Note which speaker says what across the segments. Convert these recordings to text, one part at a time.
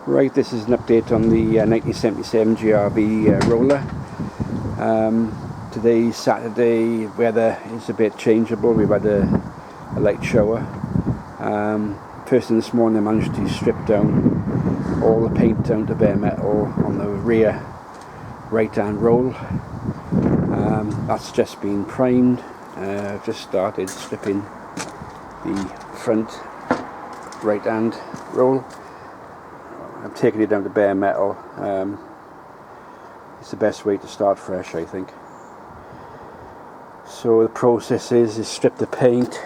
Speaker 1: Right, this is an update on the 1977 GRV roller. Today's Saturday, weather is a bit changeable. We've had a light shower. First thing this morning I managed to strip down all the paint down to bare metal on the rear right hand roll. That's just been primed. I've just started stripping the front right hand roll. I'm taking it down to bare metal. It's the best way to start fresh, I think. So the process is strip the paint,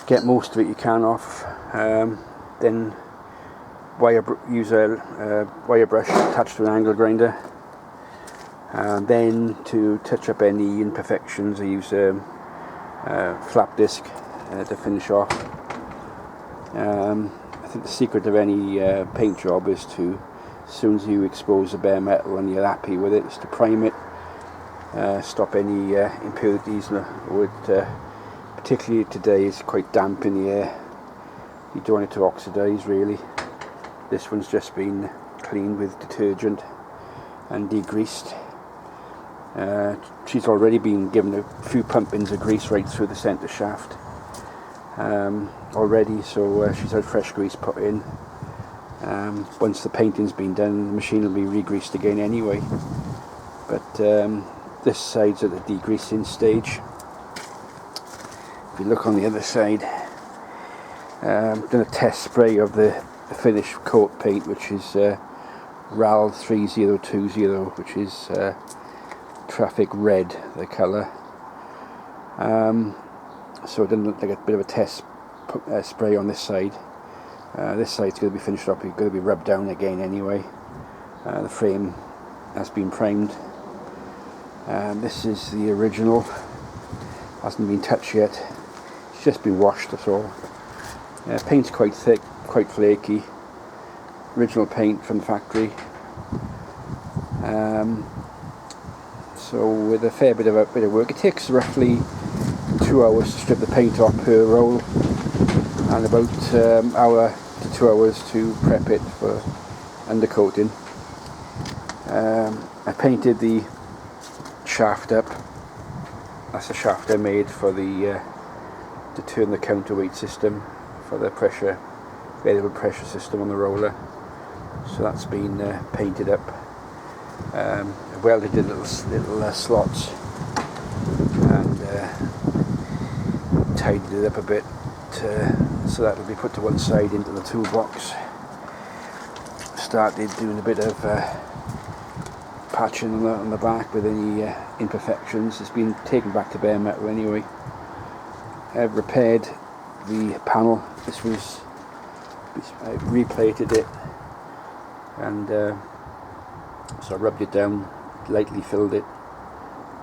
Speaker 1: get most of it you can off, then use a wire brush attached to an angle grinder, and then to touch up any imperfections I use a flap disc to finish off. I think the secret of any paint job is to, as soon as you expose the bare metal and you're happy with it, is to prime it, stop any impurities. Particularly today, it's quite damp in the air. You don't want it to oxidise really. This one's just been cleaned with detergent and degreased. She's already been given a few pumpings of grease right through the centre shaft already, so she's had fresh grease put in. Once the painting's been done, the machine will be re-greased again anyway. But this side's at the degreasing stage. If you look on the other side, I've done a test spray of the finished coat paint, which is RAL 3020, which is traffic red, the colour. So I done like a bit of a test spray on this side. This side's going to be finished up, it's going to be rubbed down again anyway. The frame has been primed. This is the original, hasn't been touched yet, it's just been washed, that's all. Paint's quite thick, quite flaky. Original paint from the factory. So with a fair bit of work, it takes roughly 2 hours to strip the paint off per roll, and about hour to 2 hours to prep it for undercoating. I painted the shaft up. That's the shaft I made for the to turn the counterweight system for the variable pressure system on the roller. So that's been painted up. I welded the little slots and tidied it up a bit so that will be put to one side into the toolbox. Started doing a bit of patching on the back with any imperfections. It's been taken back to bare metal anyway. I've repaired the panel. I replated it, and so I rubbed it down, lightly filled it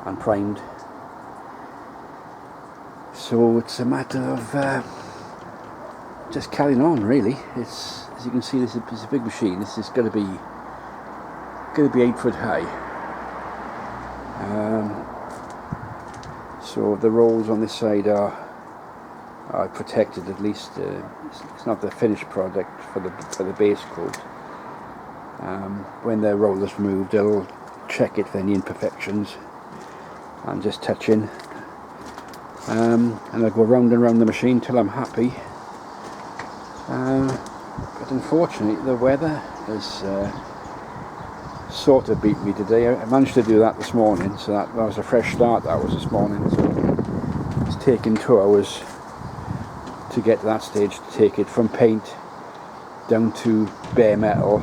Speaker 1: and primed. So it's a matter of just carrying on really. As you can see, this is a big machine. This is going to be 8 foot high. So the rolls on this side are protected at least. It's not the finished product for the base coat. When the roller's removed, they'll check it for any imperfections and just touch in. And I'll go round and round the machine till I'm happy. But unfortunately the weather has sort of beat me today. I managed to do that this morning, so that was a fresh start. That was this morning. So it's taken 2 hours to get to that stage, to take it from paint down to bare metal,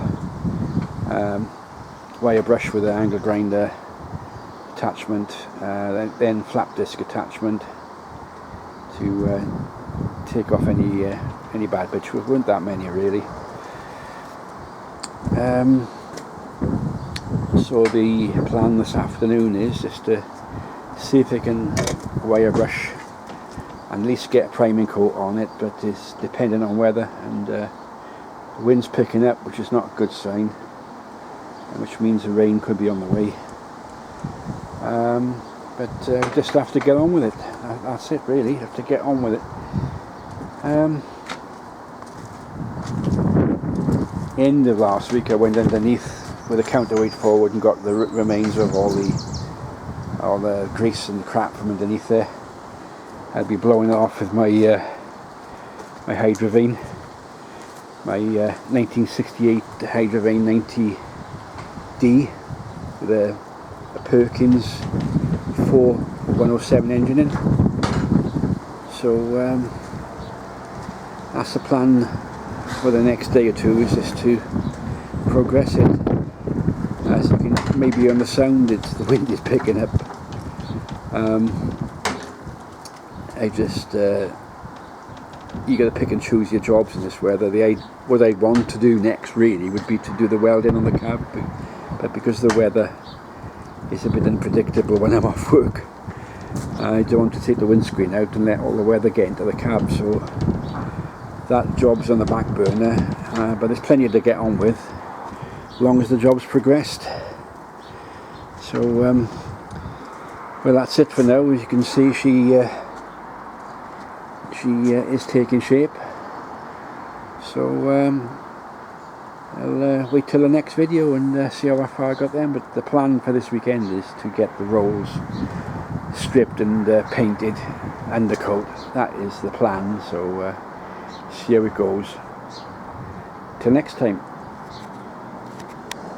Speaker 1: wire brush with an angle grinder attachment, then flap disc attachment to take off any bad bits. There weren't that many really. So the plan this afternoon is just to see if I can wire brush and at least get a priming coat on it, but it's dependent on weather, and the wind's picking up, which is not a good sign, which means the rain could be on the way. But just have to get on with it. That's it really, have to get on with it. end of last week I went underneath with a counterweight forward and got the remains of all the grease and crap from underneath there. I'll be blowing it off with my my Hydrovane, my 1968 Hydrovane 90D with a Perkins 4107 engine in. So that's the plan for the next day or two, is just to progress it. As you can maybe hear on the sound, the wind is picking up. I just you got to pick and choose your jobs in this weather. What I want to do next really would be to do the welding on the cab, but because the weather is a bit unpredictable when I'm off work, I don't want to take the windscreen out and let all the weather get into the cab, so that job's on the back burner, but there's plenty to get on with as long as the job's progressed. So well, that's it for now. As you can see, she is taking shape, so I'll wait till the next video and see how far I got then. But the plan for this weekend is to get the rolls stripped and painted, undercoat. That is the plan, so see how it goes. Till next time.